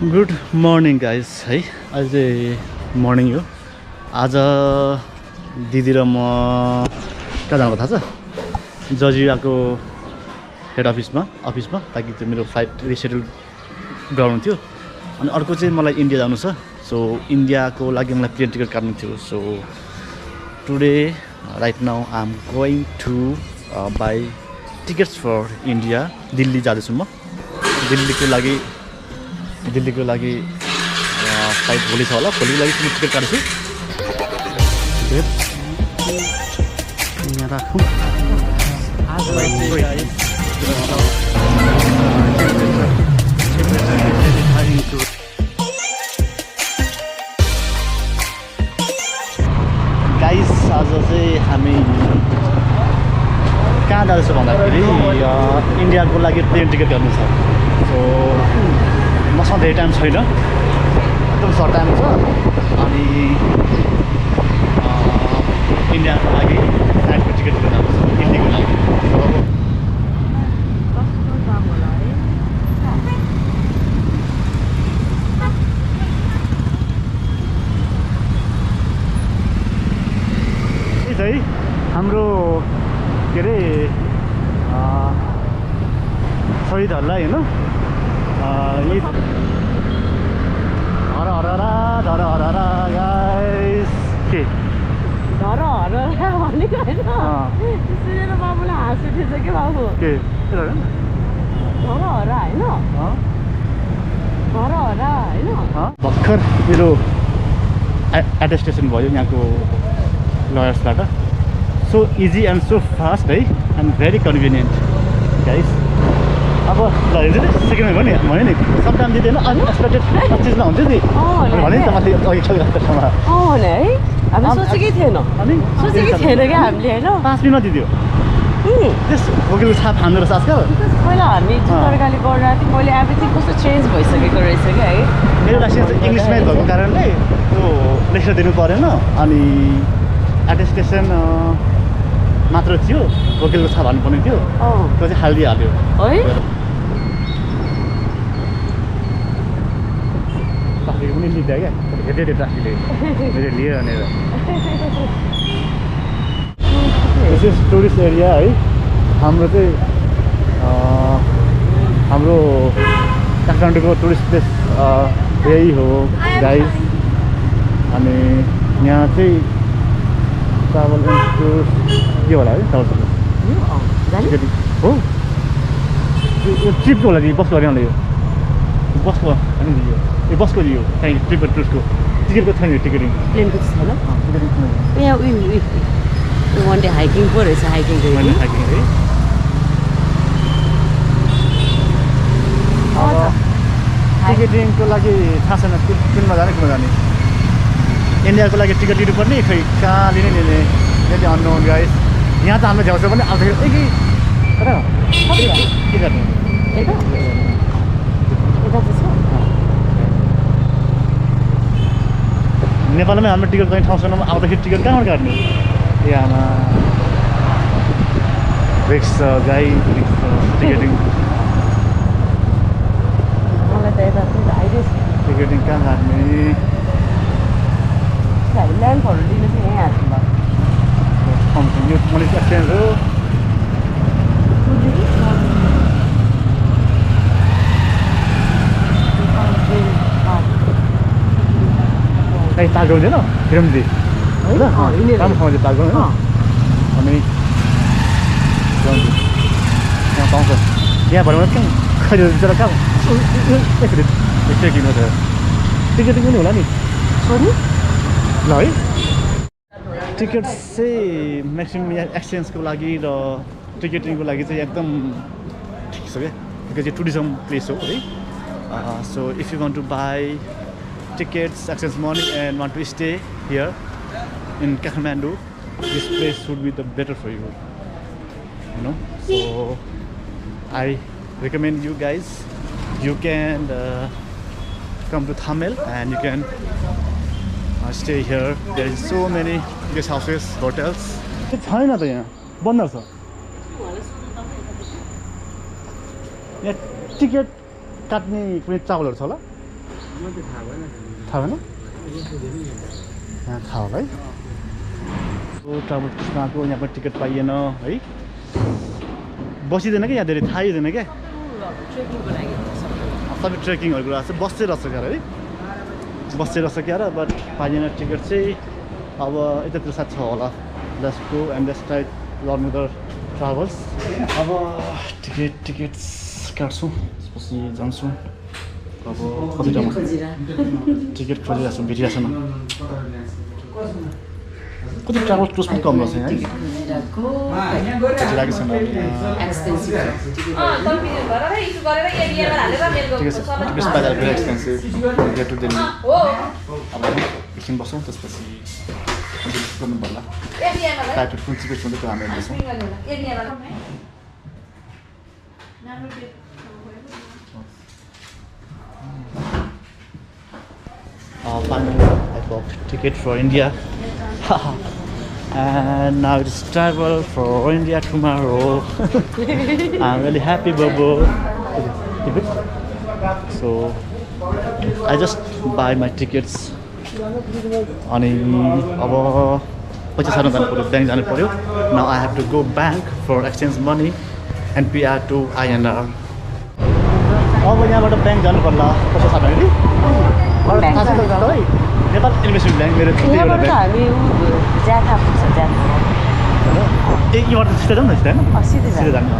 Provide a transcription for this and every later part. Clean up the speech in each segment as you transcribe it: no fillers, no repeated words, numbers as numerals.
Good morning guys है आज morning हो आज दिदी र म कहाँ जानु थाहा छ जजिराको हेड अफिसमा ताकि त्यो मेरो फ्लाइट रिसेड्युल गराउनु थियो अनि अर्को चाहिँ मलाई इन्डिया जानु छ सो इन्डियाको लागि मलाई प्लेन टिकट काट्नु थियो so today right now I am going to buy tickets for India Delhi जाँदैछु म दिल्लीको लागि फ्लाइट भोलि छ होला भोलिको लागि टिकट काट्छु यहाँ राखौँ गाइस आज चाहिँ हामी कहाँ जाँदैछौँ भन्दाखेरि इन्डियाको लागि प्लेन टिकट गर्नु छ सो मसँग धेरै टाइम छैन एकदम सर्ट टाइम छ अनि इन्डियाको लागि फ्लाइटको टिकट गर्नु छ दिल्लीको लागि है हाम्रो के अरे शहीदहरूलाई होइन हर गाइस के हर भनेको होइन सुनेर बाबुलाई हाँस उठेछ के बाबु के हर होइन भर्खर मेरो एटेस्टेसन भयो यहाँको लयर्सबाट so easy and so fast है एन्ड भेरी कन्भिनियन्ट गाइस अब ल हेर्छु नि सेकेन्डमा भयो नि समटाइम दिँदैन अनएक्सपेक्टेड चिज नहुन्थ्यो नि भने नि त माथि अघि खेलिरहेको ठाउँमा भने है हामी सोचेकै थिएन क्या हामीले होइन 5 मिनटमा दिदियो त्यस गोगेलको छाप हान्दो रहेछ आजकल पहिला हामी तरकारी गरिरहेको थियौँ मैले एभ्रिथिङ कस्तो चेन्ज भइसकेको रहेछ क्या है मेरो लाइसेन्स चाहिँ इङ्ग्लिसमै भएको कारणले त्यो लेखेर दिनु परेन अनि एटेस्टेसन मात्र थियो गोगेलको छाप हाल्नुपर्ने थियो त्यो चाहिँ हालिदिइहाल्यो है ट्राफिक पनि लिँदा क्या हेर्दै ट्राफिकले मैले लियो भनेर दिस इज टुरिस्ट एरिया है हाम्रो चाहिँ हाम्रो काठमाडौँको टुरिस्ट प्लेस यही हो गाइस अनि यहाँ चाहिँ ट्राभल एन्ड टुर के होला है ट्राभल हो यो ट्रिपको होला नि बसको होला यो बसको होइन नि यो बसको लियो त्यहीँ ट्रिप एन्ड टुर्सको टिकटको छैन टिकटिङ प्लेनको छैन टिकटिङ यहाँ उयो वान डे हाइकिङ पो रहेछ हाइकिङ है टिकटिङको लागि थाहा छैन कुनमा जाने इन्डियाको लागि टिकट लिनुपर्ने खै कहाँ लिने त्यति अननोन गाइस यहाँ त हाम्रो झ्याउँछ पनि आउँदाखेरि के गर्ने नेपालमै हाम्रो टिकट कहीँ ठाउँ छैन आउँदाखेरि टिकट कहाँबाट काट्ने यहाँमा रिक्स गाई टिकटिङ टिकटिङ कहाँ काट्ने ल्यान्डहरू लिनु चाहिँ यहीँ हाल्नु यो मनी एक्सचेन्ज हो कहीँ तागो हुँदैन फिरमजी होइन राम्रो ठाउँमा चाहिँ तागो होइन अनि यहाँ पाउँछ यहाँ भएर कहाँ खैरो बिचरा कहाँ एकचोटि किन्नु छ टिकटिङ पनि होला नि ल है टिकट चाहिँ म्याक्सिमम् यहाँ एक्सचेन्जको लागि र टिकटिङको लागि चाहिँ एकदम ठिक छ क्या बिकज यो टुरिज्म प्लेस हो है so if you want to buy tickets, exchange money and want to stay here in Kathmandu, this place should be the better for you, you know. So I recommend you guys, you can come to Thamel and you can stay here. There is so many guest houses, hotels. It's high na यहाँ बंद छ यहाँ ticket काट्ने कुनै traveller छ होला थाहा भएन यहाँ थाहा होला है ट्राभल टुर्समाको यहाँ पनि टिकट पाइएन है बसिँदैन क्या यहाँ धेरै थाहै हुँदैन क्या सबै ट्रेकिङहरूको कुरा चाहिँ बसेर रहेछ क्या है बसेर रहेछ क्या बट पाइएन टिकट चाहिँ अब यतातिर साथ छ होला let's go and let's try learn the travels अब टिकट्स काट्छौँ त्यसपछि जान्छौँ अब कति ठाउँमा टिकट खोजिरहेको छु भेटिरहेको छैन कति ट्राभल टुर्स पनि कम रहेछ है खोजिरहेको छैन very expensive get to Delhi अब एकछिन बसौँ त्यसपछि गर्नु पर्ला फ्लाइट कुन टिकट हुन्छ त्यो हामी हेर्दैछौँ finally I bought ticket for India and now it's travel for India tomorrow. I'm really happy, Bobo. So I just buy my tickets अनि अब पैसा सार्न जानु पर्यो ब्याङ्क जानु पर्यो now I have to go bank for exchange money NPR to INR अब यहाँबाट ब्याङ्क जानु पर्ला पैसा सार्न है नेपाल इन्भेस्टमेन्ट ब्याङ्क मेरो यहाँबाट सिधै जानु न सिधै जानु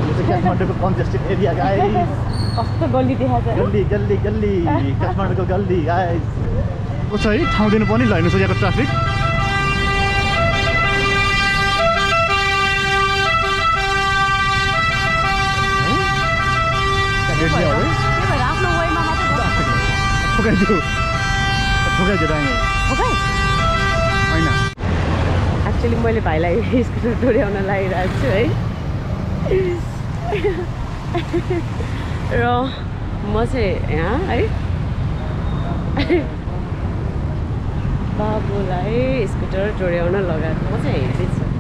यो चाहिँ काठमाडौँको कन्जेस्टेड एरिया गाइस कस्तो गल्ली देखाछ गल्ली काठमाडौँको गल्ली गाइस कस्तो है ठाउँ दिनु पनि ल हेर्नुहोस् यहाँको ट्राफिक होइन एक्चुअली मैले भाइलाई स्कुटर डोर्याउन लागिरहेको छु है र म चाहिँ यहाँ है बाबुलाई स्कुटर डोर्याउन लगाएको म चाहिँ हेर्दैछु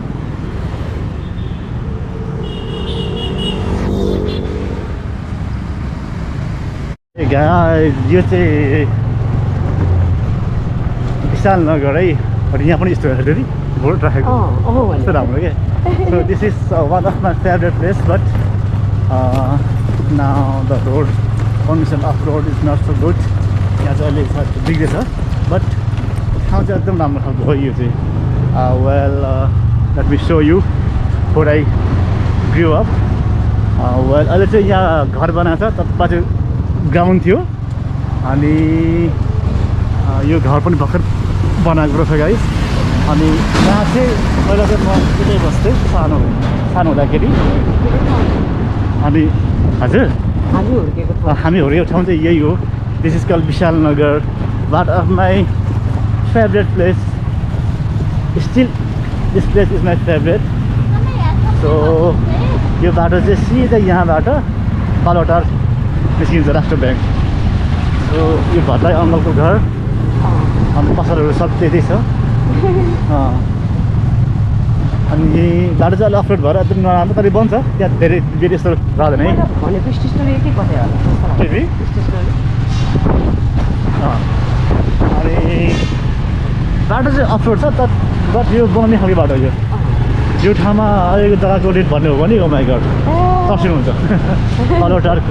यो चाहिँ विशाल नगर है यहाँ पनि यस्तो हेर्नु नि भोट राखेको यस्तो राम्रो क्या so this is one of my favourite place but now the road condition of road is not so good यहाँ चाहिँ अहिले बिग्रेछ बट ठाउँ चाहिँ एकदम राम्रो खालको हो यो चाहिँ well let me so you four I grow up well अहिले चाहिँ यहाँ घर बनाएको छ तपाईँ चाहिँ ग्राउन्ड थियो अनि यो घर पनि भर्खर बनाएको रहेछ गाइस अनि यहाँ चाहिँ पहिला चाहिँ म यतै बस्थेँ सानो हुँदाखेरि अनि हजुर हामी हुर्केको ठाउँ चाहिँ यही हो this is called Vishal Nagar one of my favourite place still this place is my favourite so यो बाटो चाहिँ सिधै यहाँबाट बालोटार निस्किन्छ राष्ट्र ब्याङ्क सो यो भट्टराई अङ्कलको घर अनि पसलहरू सब त्यतै छ अनि बाटो चाहिँ अलिक अफरोड भएर एकदम नराम्रो तर बन्छ त्यहाँ धेरै बेर यस्तो रहँदैन है भनेको स्टेसनरी के कतै होला अनि बाटो चाहिँ अफरोड छ तर बट यो बन्ने खालको बाटो यो ठाउँमा अहिलेको जग्गाको रेट भन्ने हो भने माइ गड तर्सिनुहुन्छ बालोटार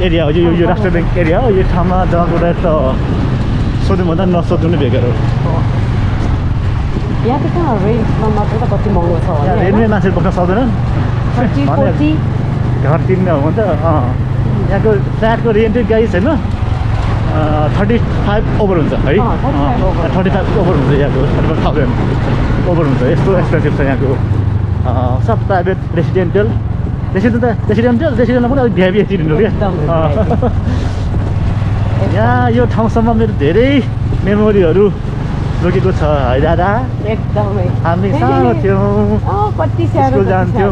एरिया हो यो राष्ट्र ब्याङ्क एरिया हो यो ठाउँमा जग्गाको रेट त सोध्नु भन्दा नसोध्नु नै बेकार हो यहाँ त कहाँ रेन्टमा मात्र त कति महँगो छ होला रेन्टमै मान्छेहरू बस्न सक्दैन घर किन्न हो भने त यहाँको फ्ल्याटको रेन्टै गाइस होइन 35 ओभर हुन्छ है 35 ओभर हुन्छ यहाँको 35,000 ओभर हुन्छ यस्तो एक्सपेन्सिभ छ यहाँको सब प्राइभेट रेसिडेन्टल पनि अलिक भ्याबी चिन्नु क्या यहाँ यो ठाउँसम्म मेरो धेरै मेमोरीहरू जोगेको छ है दादा एकदमै हामी सानो थियौँ स्कुल जान्थ्यौँ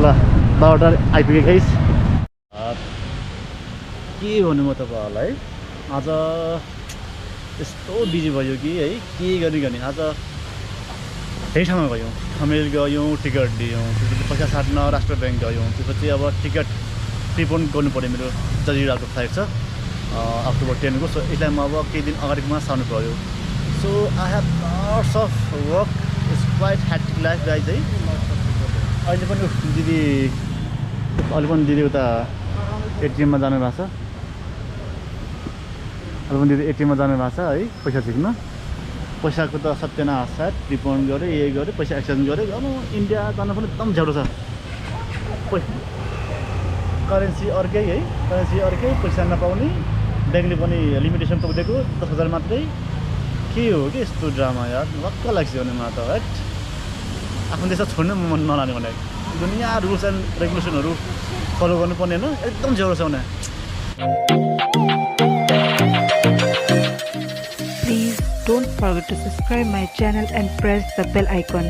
ल बाटो आइपुगेँ गाइस के भन्नु म तपाईँहरूलाई आज यस्तो बिजी भयो कि है के गर्ने आज धेरै ठाउँमा गयौँ थमेल गयौँ टिकट दियौँ त्यसपछि पैसा साट्न राष्ट्र ब्याङ्क गयौँ त्यसपछि अब टिकट प्रिपोन गर्नु पऱ्यो मेरो जजिराको फ्लाइट छ अक्टोबर 10 को सो यसलाई म अब केही दिन अगाडिमा सार्नु पऱ्यो so I have lots of work it's quite hectic life guys है अहिले पनि दिदी उता एटिएममा जानु भएको छ अहिले पनि दिदी एटिएममा जानु भएको छ है पैसा झिक्न पैसाको त सत्यनाश सायद प्रिपोन गऱ्यो यही गऱ्यो पैसा एक्सचेन्ज गऱ्यो अब इन्डिया जानु पनि एकदम झ्याउरो छ करेन्सी अर्कै है करेन्सी अर्कै पैसा नपाउने ब्याङ्कले पनि लिमिटेसन तोकिदिएको 10,000 मात्रै के हो कि यस्तो ड्रामा यार वक्क लाग्छ भने मलाई त है आफ्नो देश छोड्नु मन नलाने भने दुनियाँ रुल्स एन्ड रेगुलेसनहरू फलो गर्नुपर्ने होइन एकदम झ्याउरो छ भने Please don't forget to subscribe my channel and press the bell icon.